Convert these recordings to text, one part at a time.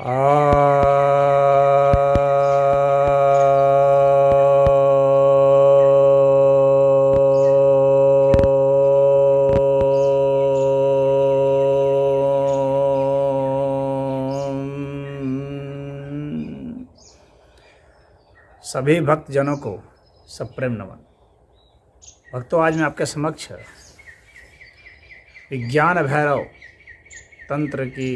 सभी भक्तजनों को सप्रेम नमन। भक्तों, आज मैं आपके समक्ष विज्ञान भैरव तंत्र की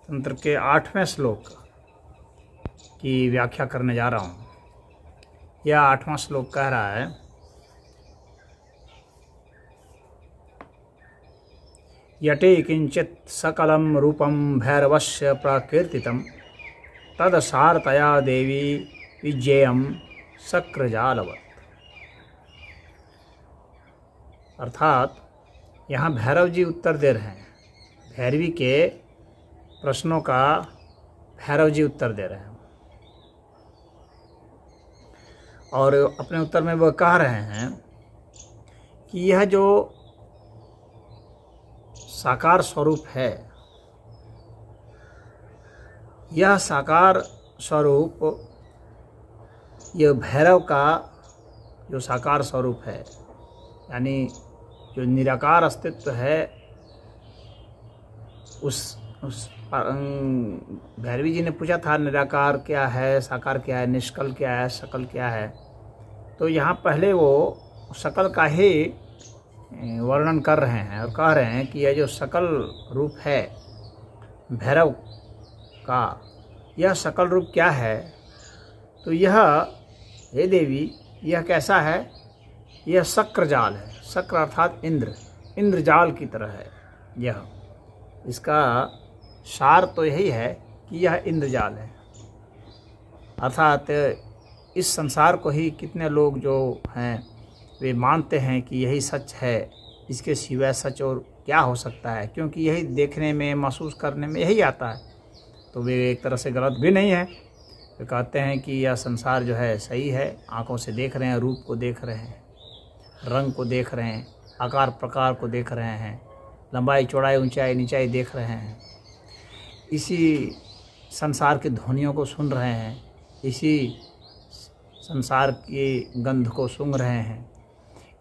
तंत्र के 8वें श्लोक की व्याख्या करने जा रहा हूँ। यह 8वां श्लोक कह रहा है, यटे किंचित सकलम रूपम भैरवस्य प्रकीर्तितम तदसारतया देवी विज्ञेयम शक्रजालवत्। अर्थात यहाँ भैरव जी उत्तर दे रहे हैं। भैरवी के प्रश्नों का भैरव जी उत्तर दे रहे हैं और अपने उत्तर में वह कह रहे हैं कि यह जो साकार स्वरूप है, यह साकार स्वरूप, यह भैरव का जो साकार स्वरूप है, यानी जो निराकार अस्तित्व है, उस भैरवी जी ने पूछा था निराकार क्या है, साकार क्या है, निष्कल क्या है, सकल क्या है। तो यहाँ पहले वो सकल का ही वर्णन कर रहे हैं और कह रहे हैं कि यह जो सकल रूप है भैरव का, यह सकल रूप क्या है। तो यह, हे देवी, यह कैसा है? यह शक्रजाल है। शक्र अर्थात इंद्रजाल की तरह है यह। इसका सार तो यही है कि यह इंद्रजाल है। अर्थात इस संसार को ही कितने लोग जो हैं वे मानते हैं कि यही सच है, इसके सिवाय सच और क्या हो सकता है, क्योंकि यही देखने में, महसूस करने में यही आता है। तो वे एक तरह से गलत भी नहीं है। वे कहते हैं कि यह संसार जो है सही है, आँखों से देख रहे हैं, रूप को देख रहे हैं, रंग को देख रहे हैं, आकार प्रकार को देख रहे हैं, लंबाई चौड़ाई ऊंचाई नीचाई देख रहे हैं, इसी संसार की ध्वनियों को सुन रहे हैं, इसी संसार की गंध को सूंघ रहे हैं,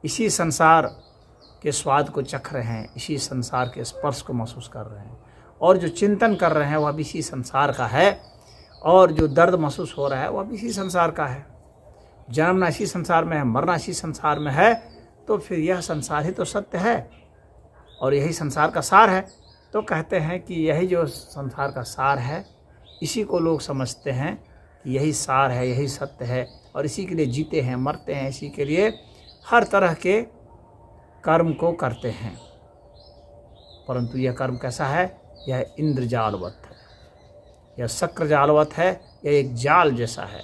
इसी संसार के स्वाद को चख रहे हैं, इसी संसार के स्पर्श को महसूस कर रहे हैं, और जो चिंतन कर रहे हैं वह भी इसी संसार का है, और जो दर्द महसूस हो रहा है वह भी इसी संसार का है। जन्मना इसी संसार में है, मरना इसी संसार में है, तो फिर यह संसार ही तो सत्य है और यही संसार का सार है। तो कहते हैं कि यही जो संसार का सार है, इसी को लोग समझते हैं कि यही सार है, यही सत्य है, और इसी के लिए जीते हैं, मरते हैं, इसी के लिए हर तरह के कर्म को करते हैं। परंतु यह कर्म कैसा है? यह इंद्रजालवत है, यह शक्रजालवत है, यह एक जाल जैसा है।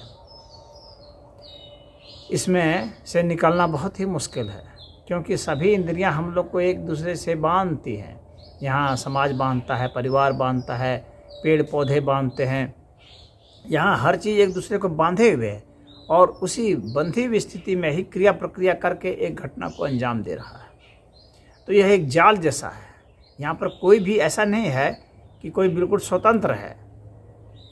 इसमें से निकलना बहुत ही मुश्किल है, क्योंकि सभी इंद्रियां हम लोग को एक दूसरे से बांधती हैं। यहाँ समाज बांधता है, परिवार बांधता है, पेड़ पौधे बांधते हैं, यहाँ हर चीज़ एक दूसरे को बांधे हुए है, और उसी बंधी हुई स्थिति में ही क्रिया प्रक्रिया करके एक घटना को अंजाम दे रहा है। तो यह एक जाल जैसा है। यहाँ पर कोई भी ऐसा नहीं है कि कोई बिल्कुल स्वतंत्र है।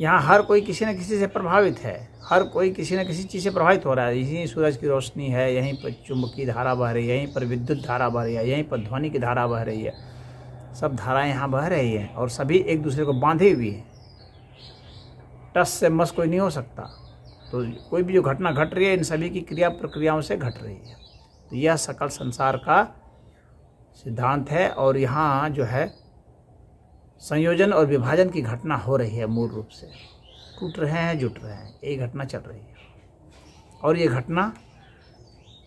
यहाँ हर कोई किसी न किसी से प्रभावित है, हर कोई किसी न किसी चीज़ से प्रभावित हो रहा है। यहीं सूरज की रोशनी है, यहीं पर चुंबकीय धारा बह रही है, यहीं पर विद्युत धारा बह रही है, यहीं पर ध्वनि की धारा बह रही है। सब धाराएँ यहाँ बह रही हैं और सभी एक दूसरे को बांधे हुई हैं। टस से मस कोई नहीं हो सकता। तो कोई भी जो घटना घट रही है, इन सभी की क्रिया प्रक्रियाओं से घट रही है। तो यह सकल संसार का सिद्धांत है, और यहाँ जो है संयोजन और विभाजन की घटना हो रही है। मूल रूप से टूट रहे हैं, जुट रहे हैं, यही घटना चल रही है, और ये घटना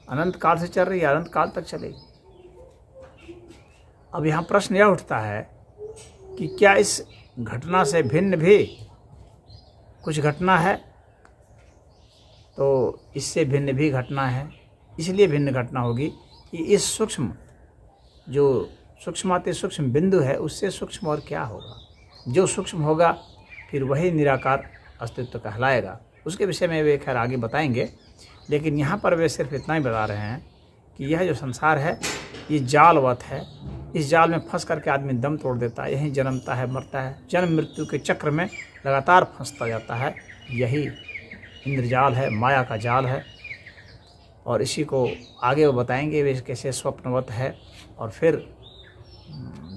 अनंत काल से चल रही है, अनंत काल तक चलेगी। अब यहाँ प्रश्न यह उठता है कि क्या इस घटना से भिन्न भी कुछ घटना है? तो इससे भिन्न भी घटना है। इसलिए भिन्न घटना होगी कि इस सूक्ष्म, जो सूक्ष्माति सूक्ष्म बिंदु है, उससे सूक्ष्म और क्या होगा? जो सूक्ष्म होगा फिर वही निराकार अस्तित्व कहलाएगा। उसके विषय में वे खैर आगे बताएंगे, लेकिन यहाँ पर वे सिर्फ इतना ही बता रहे हैं कि यह जो संसार है ये जालवत है, इस जाल में फंस करके आदमी दम तोड़ देता है, यहीं जन्मता है, मरता है, जन्म मृत्यु के चक्र में लगातार फंसता जाता है। यही इंद्रजाल है, माया का जाल है। और इसी को आगे वो बताएंगे वे कैसे स्वप्नवत है, और फिर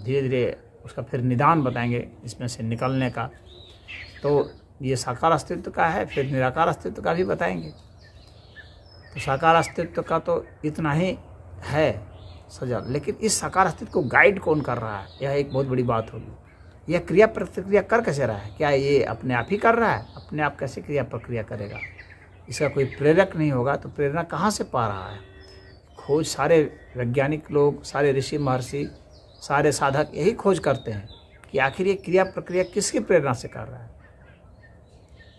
धीरे धीरे उसका फिर निदान बताएंगे इसमें से निकलने का। तो ये साकार अस्तित्व का है, फिर निराकार अस्तित्व का भी बताएंगे। तो साकार अस्तित्व का तो इतना ही है सजल, लेकिन इस साकार अस्तित्व को गाइड कौन कर रहा है, यह एक बहुत बड़ी बात होगी। यह क्रिया प्रतिक्रिया कर कैसे रहा है? क्या ये अपने आप ही कर रहा है? अपने आप कैसे क्रिया प्रक्रिया करेगा? इसका कोई प्रेरक नहीं होगा तो प्रेरणा कहाँ से पा रहा है? खोज सारे वैज्ञानिक लोग, सारे ऋषि महर्षि, सारे साधक यही खोज करते हैं कि आखिर ये क्रिया प्रक्रिया किसकी प्रेरणा से कर रहा है।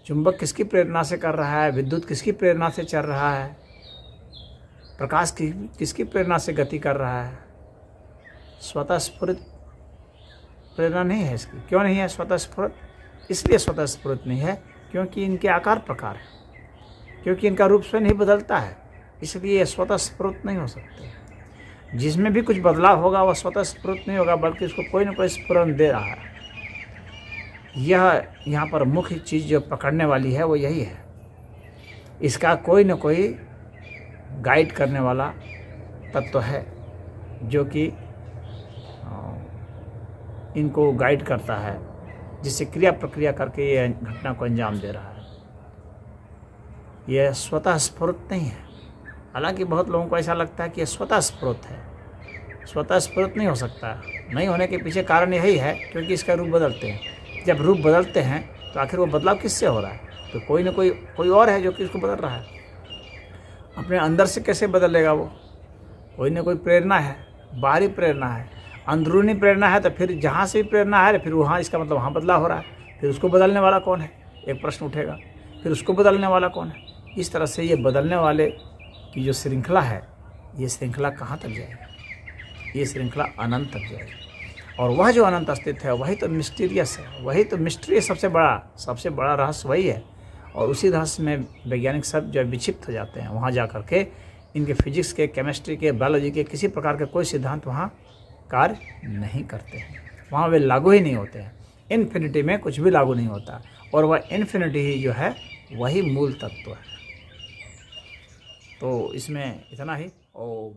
चुंबक किसकी प्रेरणा से कर रहा है? विद्युत किसकी प्रेरणा से चल रहा है? प्रकाश किसकी प्रेरणा से गति कर रहा है? स्वतः स्फुरित प्रेरणा नहीं है इसकी। क्यों नहीं है स्वतः स्फुरित? इसलिए स्वतः स्फुरित नहीं है क्योंकि इनके आकार प्रकार है, क्योंकि इनका रूप स्वयं ही बदलता है, इसलिए स्वतः स्फुरित नहीं हो सकते। जिसमें भी कुछ बदलाव होगा वह स्वतः स्फुरित नहीं होगा, बल्कि उसको कोई ना कोई स्फुरन दे रहा है। यह यहाँ पर मुख्य चीज़ जो पकड़ने वाली है वो यही है, इसका कोई न कोई गाइड करने वाला तत्व है जो कि इनको गाइड करता है, जिससे क्रिया प्रक्रिया करके ये घटना को अंजाम दे रहा है। यह स्वतः स्फुरित नहीं है। हालांकि बहुत लोगों को ऐसा लगता है कि यह स्वतः स्फुरित है। स्वतः स्फुरित नहीं हो सकता। नहीं होने के पीछे कारण यही है क्योंकि इसका रूप बदलते हैं। जब रूप बदलते हैं तो आखिर वो बदलाव किससे हो रहा है? तो कोई ना कोई और है जो कि इसको बदल रहा है। अपने अंदर से कैसे बदलेगा वो? कोई ना कोई प्रेरणा है, बाहरी प्रेरणा है, अंदरूनी प्रेरणा है। तो फिर जहाँ से भी प्रेरणा है फिर वहाँ, इसका मतलब वहाँ बदलाव हो रहा है। फिर उसको बदलने वाला कौन है? एक प्रश्न उठेगा। फिर उसको बदलने वाला कौन है? इस तरह से ये बदलने वाले की जो श्रृंखला है, ये श्रृंखला कहाँ तक जाएगी? ये श्रृंखला अनंत तक जाएगी। और वह जो अनंत अस्तित्व है वही तो मिस्टीरियस है, वही तो मिस्ट्री सबसे बड़ा रहस्य वही है। और उसी रहस्य में वैज्ञानिक सब जो विक्षिप्त हो जाते हैं। वहाँ जा कर के इनके फिजिक्स के, केमिस्ट्री के, बायोलॉजी के किसी प्रकार के कोई सिद्धांत वहाँ कार्य नहीं करते हैं, वहाँ वे लागू ही नहीं होते हैं। इन्फिनिटी में कुछ भी लागू नहीं होता, और वह इन्फिनिटी ही जो है वही मूल तत्व है। तो इसमें इतना ही। ओम।